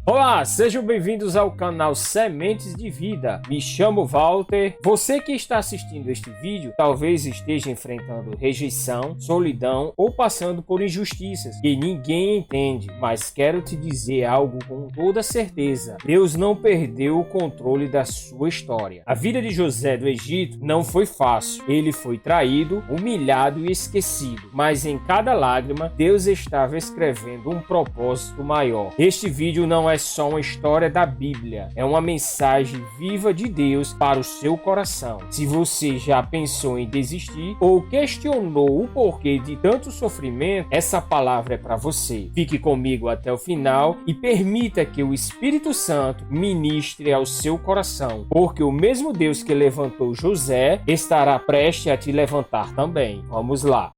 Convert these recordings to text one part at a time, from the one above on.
Olá, sejam bem-vindos ao canal Sementes de Vida. Me chamo Walter. Você que está assistindo este vídeo talvez esteja enfrentando rejeição, solidão ou passando por injustiças que ninguém entende, mas quero te dizer algo com toda certeza. Deus não perdeu o controle da sua história. A vida de José do Egito não foi fácil. Ele foi traído, humilhado e esquecido, mas em cada lágrima Deus estava escrevendo um propósito maior. Este vídeo não é só uma história da Bíblia, é uma mensagem viva de Deus para o seu coração. Se você já pensou em desistir ou questionou o porquê de tanto sofrimento, essa palavra é para você. Fique comigo até o final e permita que o Espírito Santo ministre ao seu coração, porque o mesmo Deus que levantou José estará prestes a te levantar também. Vamos lá.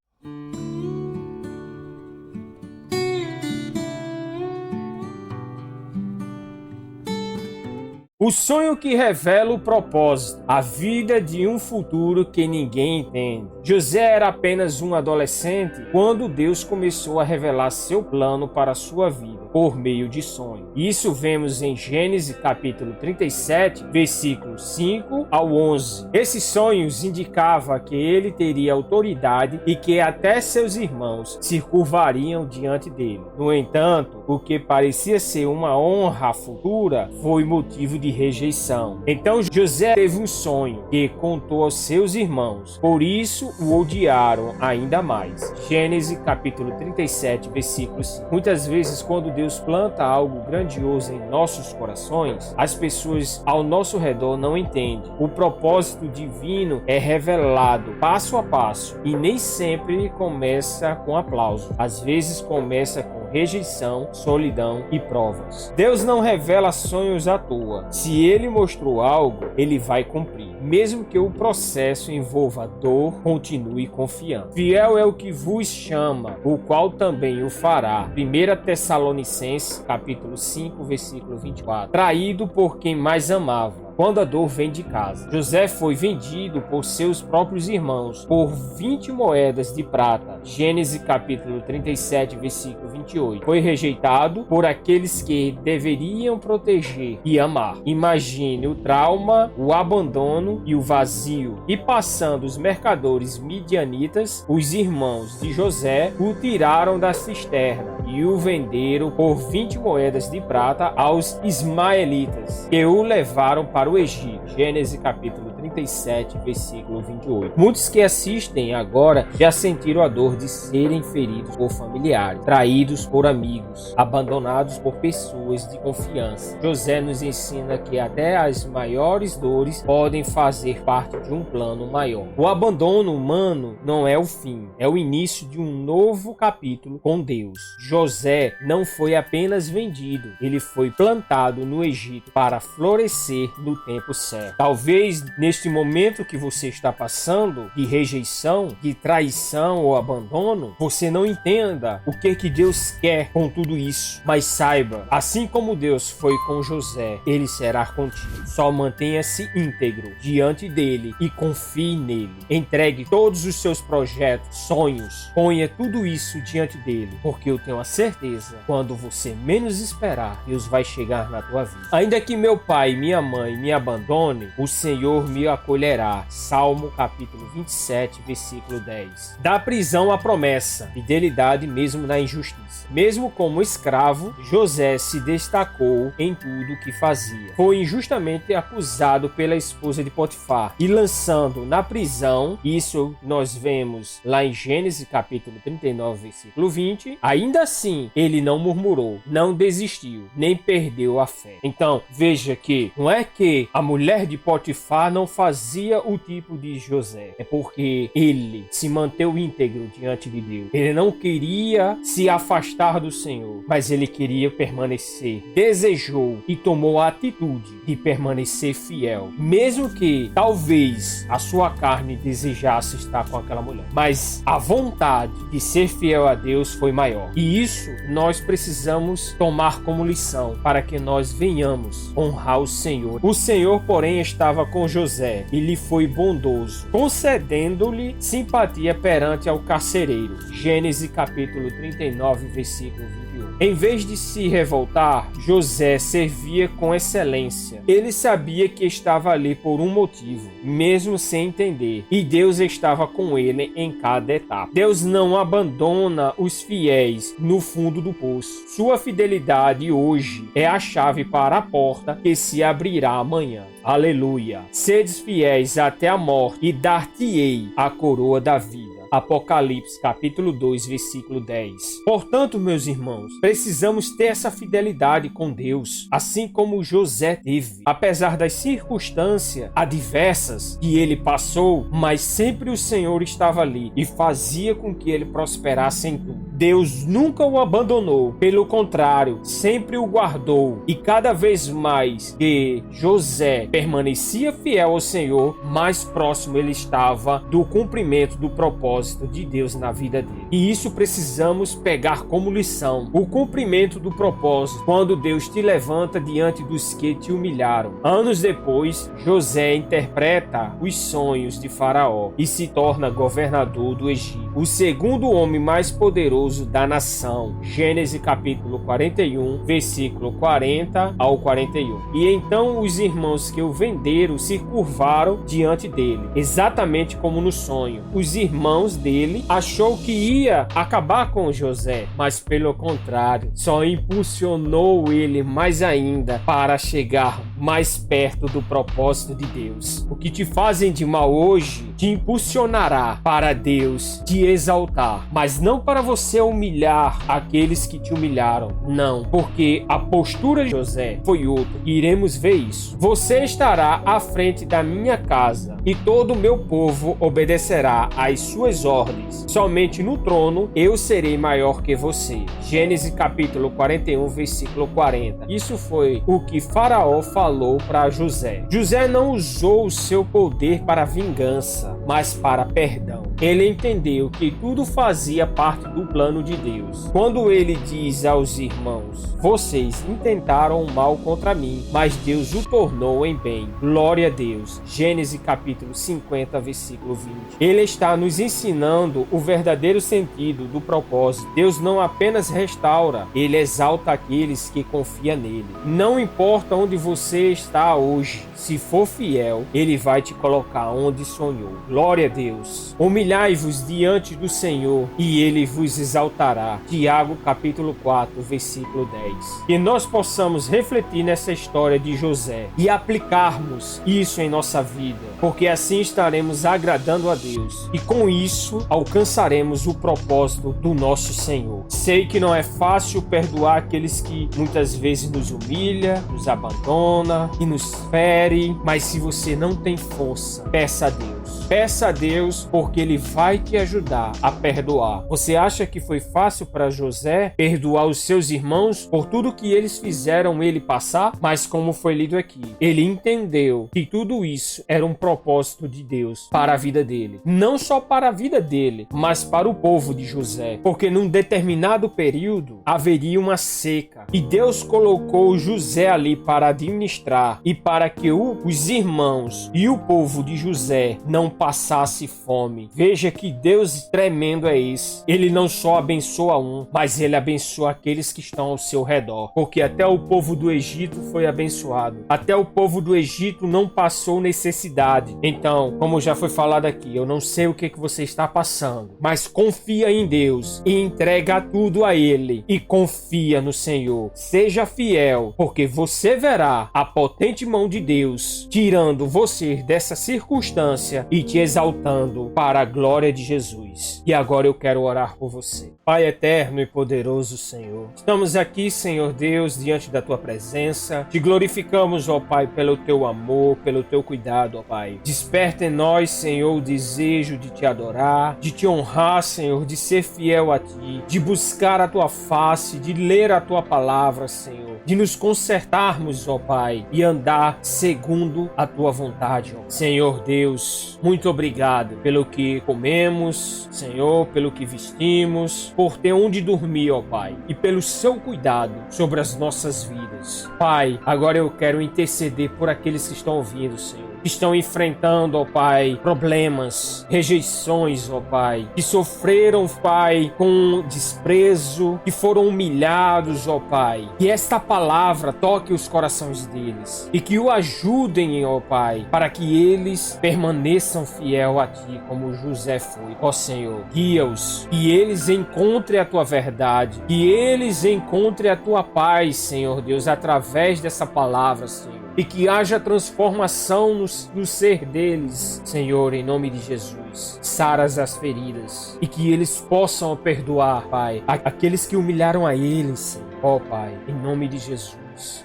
O sonho que revela o propósito, a vida de um futuro que ninguém entende. José era apenas um adolescente quando Deus começou a revelar seu plano para a sua vida, por meio de sonho. Isso vemos em Gênesis capítulo 37, versículos 5 ao 11. Esses sonhos indicavam que ele teria autoridade e que até seus irmãos se curvariam diante dele. No entanto, o que parecia ser uma honra futura foi motivo de rejeição. Então José teve um sonho que contou aos seus irmãos, por isso o odiaram ainda mais. Gênesis capítulo 37, versículo 5. Muitas vezes, quando Deus planta algo grandioso em nossos corações, as pessoas ao nosso redor não entendem. O propósito divino é revelado passo a passo e nem sempre começa com aplauso. Às vezes começa com rejeição, solidão e provas. Deus não revela sonhos à toa. Se ele mostrou algo, ele vai cumprir. Mesmo que o processo envolva dor, continue confiando. Fiel é o que vos chama, o qual também o fará. 1 Tessalonicenses, capítulo 5, versículo 24. Traído por quem mais amava. Quando a dor vem de casa. José foi vendido por seus próprios irmãos por 20 moedas de prata. Gênesis capítulo 37, versículo 28. Foi rejeitado por aqueles que deveriam proteger e amar. Imagine o trauma, o abandono e o vazio. E passando os mercadores midianitas, os irmãos de José o tiraram da cisterna e o venderam por 20 moedas de prata aos ismaelitas, que o levaram para o Egito. Gênesis capítulo 37, versículo 28. Muitos que assistem agora já sentiram a dor de serem feridos por familiares, traídos por amigos, abandonados por pessoas de confiança. José nos ensina que até as maiores dores podem fazer parte de um plano maior. O abandono humano não é o fim, é o início de um novo capítulo com Deus. José não foi apenas vendido, ele foi plantado no Egito para florescer no tempo certo. Talvez neste momento que você está passando de rejeição, de traição ou abandono, você não entenda o que Deus quer com tudo isso. Mas saiba, assim como Deus foi com José, ele será contigo. Só mantenha-se íntegro diante dele e confie nele. Entregue todos os seus projetos, sonhos, ponha tudo isso diante dele, porque eu tenho a certeza, quando você menos esperar, Deus vai chegar na tua vida. Ainda que meu pai e minha mãe me abandone, o Senhor me acolherá. Salmo capítulo 27, versículo 10. Da prisão à promessa, fidelidade mesmo na injustiça. Mesmo como escravo, José se destacou em tudo o que fazia. Foi injustamente acusado pela esposa de Potifar e lançando na prisão, isso nós vemos lá em Gênesis capítulo 39, versículo 20, ainda assim ele não murmurou, não desistiu, nem perdeu a fé. Então, veja que não é que a mulher de Potifar não fazia o tipo de José, é porque ele se manteve íntegro diante de Deus. Ele não queria se afastar do Senhor, mas ele queria permanecer. Desejou e tomou a atitude de permanecer fiel, mesmo que talvez a sua carne desejasse estar com aquela mulher, mas a vontade de ser fiel a Deus foi maior. E isso nós precisamos tomar como lição para que nós venhamos honrar o Senhor. O Senhor, porém, estava com José e lhe foi bondoso, concedendo-lhe simpatia perante ao carcereiro. Gênesis capítulo 39, versículo 21. Em vez de se revoltar, José servia com excelência. Ele sabia que estava ali por um motivo, mesmo sem entender, e Deus estava com ele em cada etapa. Deus não abandona os fiéis no fundo do poço. Sua fidelidade hoje é a chave para a porta que se abrirá amanhã. Aleluia! Sedes fiéis até a morte e dar-te-ei a coroa da vida. Apocalipse capítulo 2, versículo 10. Portanto, meus irmãos, precisamos ter essa fidelidade com Deus, assim como José teve. Apesar das circunstâncias adversas que ele passou, mas sempre o Senhor estava ali e fazia com que ele prosperasse em tudo. Deus nunca o abandonou, pelo contrário, sempre o guardou. E cada vez mais que José permanecia fiel ao Senhor, mais próximo ele estava do cumprimento do propósito de Deus na vida dele. E isso precisamos pegar como lição: o cumprimento do propósito quando Deus te levanta diante dos que te humilharam. Anos depois, José interpreta os sonhos de Faraó e se torna governador do Egito, o segundo homem mais poderoso da nação. Gênesis capítulo 41, versículo 40 ao 41. E então os irmãos que o venderam se curvaram diante dele, exatamente como no sonho. Os irmãos dele achou que ia acabar com José, mas pelo contrário, só impulsionou ele mais ainda para chegar mais perto do propósito de Deus. O que te fazem de mal hoje te impulsionará para Deus te exaltar, mas não para você humilhar aqueles que te humilharam, não, porque a postura de José foi outra. Iremos ver isso. Você estará à frente da minha casa e todo o meu povo obedecerá às suas ordens. Somente no trono eu serei maior que você. Gênesis capítulo 41, versículo 40. Isso foi o que Faraó falou para José. José não usou o seu poder para vingança, mas para perdão. Ele entendeu que tudo fazia parte do plano de Deus. Quando ele diz aos irmãos: vocês intentaram o mal contra mim, mas Deus o tornou em bem. Glória a Deus. Gênesis capítulo 50, versículo 20. Ele está nos ensinando o verdadeiro sentido do propósito. Deus não apenas restaura, ele exalta aqueles que confiam nele. Não importa onde você está hoje, se for fiel, ele vai te colocar onde sonhou. Glória a Deus. Humilhai-vos diante do Senhor e ele vos exaltará. Tiago capítulo 4, versículo 10. Que nós possamos refletir nessa história de José e aplicarmos isso em nossa vida, porque assim estaremos agradando a Deus e com isso alcançaremos o propósito do nosso Senhor. Sei que não é fácil perdoar aqueles que muitas vezes nos humilha, nos abandona e nos fere, mas se você não tem força, peça a Deus. Peça a Deus, porque ele vai te ajudar a perdoar. Você acha que foi fácil para José perdoar os seus irmãos por tudo que eles fizeram ele passar? Mas como foi lido aqui, ele entendeu que tudo isso era um propósito de Deus para a vida dele. Não só para a vida dele, mas para o povo de José. Porque num determinado período haveria uma seca. E Deus colocou José ali para administrar e para que os irmãos e o povo de José não passasse fome. Veja que Deus tremendo é esse. Ele não só abençoa um, mas ele abençoa aqueles que estão ao seu redor. Porque até o povo do Egito foi abençoado. Até o povo do Egito não passou necessidade. Então, como já foi falado aqui, eu não sei o que você está passando, mas confia em Deus e entrega tudo a Ele e confia no Senhor. Seja fiel, porque você verá a potente mão de Deus tirando você dessa circunstância e te exaltando para a glória de Jesus. E agora eu quero orar por você. Pai eterno e poderoso Senhor, estamos aqui, Senhor Deus, diante da Tua presença. Te glorificamos, ó Pai, pelo Teu amor, pelo Teu cuidado, ó Pai. Desperta em nós, Senhor, o desejo de Te adorar, de Te honrar, Senhor, de ser fiel a Ti, de buscar a Tua face, de ler a Tua palavra, Senhor, de nos consertarmos, ó Pai, e andar segundo a Tua vontade, ó Senhor Deus. Muito obrigado pelo que comemos, Senhor, pelo que vestimos, por ter onde dormir, ó Pai, e pelo Seu cuidado sobre as nossas vidas. Pai, agora eu quero interceder por aqueles que estão ouvindo, Senhor. que estão enfrentando, ó Pai, problemas, rejeições, ó Pai, que sofreram, Pai, com desprezo, que foram humilhados, ó Pai. Que esta palavra toque os corações deles e que o ajudem, ó Pai, para que eles permaneçam fiel a Ti, como José foi. Ó Senhor, guia-os, que eles encontrem a Tua verdade, que eles encontrem a Tua paz, Senhor Deus, através dessa palavra, Senhor. E que haja transformação no ser deles, Senhor, em nome de Jesus. Saras as feridas e que eles possam perdoar, Pai, aqueles que humilharam a eles, Senhor. Ó Pai, em nome de Jesus.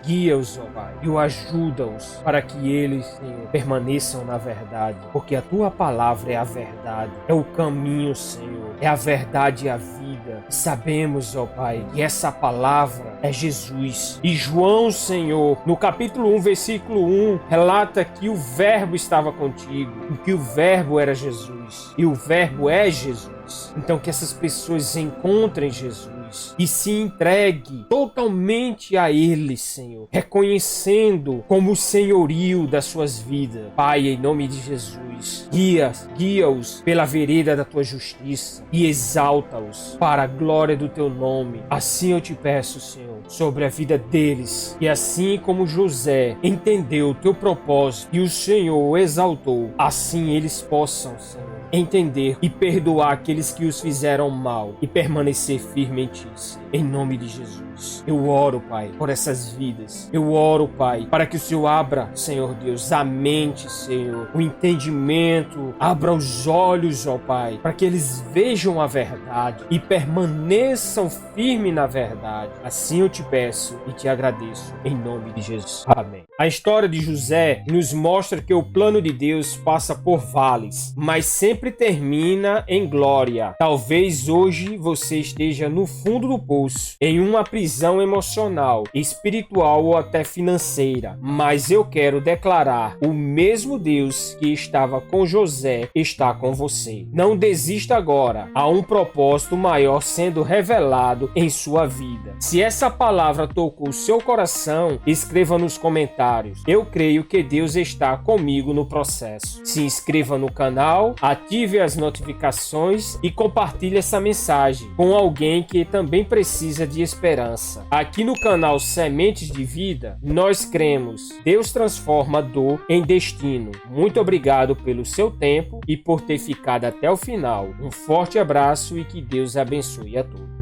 Guia-os, ó Pai, e o ajuda-os para que eles, Senhor, permaneçam na verdade, porque a Tua palavra é a verdade, é o caminho, Senhor, é a verdade e a vida. E sabemos, ó Pai, que essa palavra é Jesus. E João, Senhor, no capítulo 1, versículo 1, relata que o Verbo estava contigo, e que o Verbo era Jesus, e o Verbo é Jesus. Então que essas pessoas encontrem Jesus e se entregue totalmente a Ele, Senhor, reconhecendo como o senhorio das suas vidas. Pai, em nome de Jesus, guia-os pela vereda da Tua justiça e exalta-os para a glória do Teu nome. Assim eu te peço, Senhor, sobre a vida deles, e assim como José entendeu o Teu propósito e o Senhor o exaltou, assim eles possam, Senhor, entender e perdoar aqueles que os fizeram mal e permanecer firme em Ti, Senhor. Em nome de Jesus, eu oro, Pai, por essas vidas. Eu oro, Pai, para que o Senhor abra, Senhor Deus, a mente, Senhor, o entendimento, abra os olhos, ó Pai, para que eles vejam a verdade e permaneçam firmes na verdade. Assim eu te peço e te agradeço, em nome de Jesus. Amém. A história de José nos mostra que o plano de Deus passa por vales, mas sempre termina em glória. Talvez hoje você esteja no fundo do poço, em uma prisão emocional, espiritual ou até financeira, mas eu quero declarar: o mesmo Deus que estava com José está com você. Não desista agora. Há um propósito maior sendo revelado em sua vida. Se essa palavra tocou o seu coração, escreva nos comentários. Eu creio que Deus está comigo no processo. Se inscreva no canal, ative as notificações e compartilhe essa mensagem com alguém que também precisa de esperança. Aqui no canal Sementes de Vida, nós cremos: Deus transforma dor em destino. Muito obrigado pelo seu tempo e por ter ficado até o final. Um forte abraço e que Deus abençoe a todos.